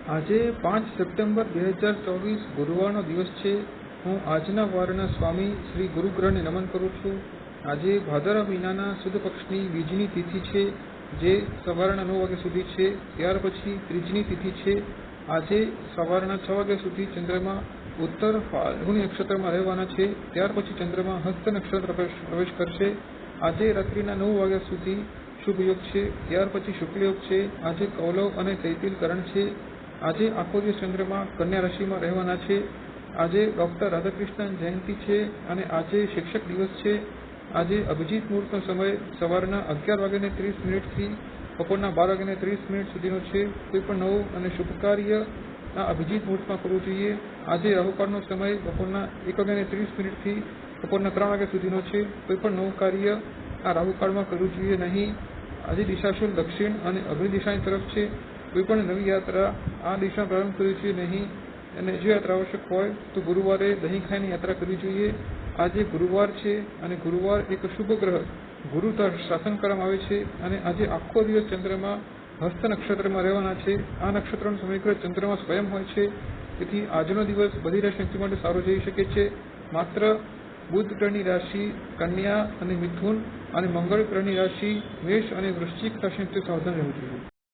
આજે 5 સપ્ટેમ્બર 2024 ગુરુવારનો દિવસ છે। હું આજના વારના સ્વામી શ્રી ગુરુગ્રહને નમન કરું છું। આજે ભાદરવા મહિનાના સુદ પક્ષની બીજની તિથિ છે, જે સવારના 9 વાગ્યા સુધી છે। ત્યાર પછી ત્રીજની તિથિ છે। આજે સવારના 6 વાગ્યા સુધી ચંદ્રમા ઉત્તર ફાલ્ગુની નક્ષત્રમાં રહેવાના છે। ત્યાર પછી ચંદ્રમા હસ્ત નક્ષત્ર પ્રવેશ કરશે। આજે રાત્રિના 9 વાગ્યા સુધી શુભ યોગ છે। ત્યાર પછી શુક્લ યોગ છે। આજે કૌલવ અને તૈતિલ કરણ છે। આજે આખો દિવસ ચંદ્રમા કન્યા રાશિમાં રહેવાના છે। આજે ડોક્ટર રાધાકૃષ્ણન જયંતિ છે અને આજે શિક્ષક દિવસ છે। આજે અભિજીત મુહૂર્તનો સમય સવારના 11:30 થી બપોરના 12:30 સુધીનો છે। કોઈ પણ નવું અને શુભ કાર્ય અભિજીત મુહૂર્તમાં કરવું જોઈએ। આજે રાહુકાળનો સમય બપોરના 1:30 થી બપોરના 3 વાગ્યા સુધીનો છે। કોઈ પણ નવું કાર્ય રાહુકાળમાં કરવું જોઈએ નહીં। આજે દિશાશુલ દક્ષિણ અને અગ્નિ દિશાની તરફ છે। કોઈ પણ નવી યાત્રા આ દિશા પ્રારંભ કરવી જોઈએ નહીં, અને જો યાત્રા આવશ્યક હોય તો ગુરુવારે દહીં ખાઈને યાત્રા કરવી જોઈએ। આજે ગુરુવાર છે અને ગુરુવાર એક શુભ ગ્રહ ગુરુ શાસન કરવામાં આવે છે, અને આજે આખો દિવસ ચંદ્રમા હસ્ત નક્ષત્રમાં રહેવાના છે। આ નક્ષત્રનો સમયગ્રહ ચંદ્રમા સ્વયં હોય છે, તેથી આજનો દિવસ બધી રાશિ માટે સારો જઈ શકે છે। માત્ર બુધ ગ્રહની રાશિ કન્યા અને મિથુન અને મંગળ ગ્રહની રાશિ મેષ અને વૃશ્ચિક રાશિ સાવધાન રહેવું જોઈએ।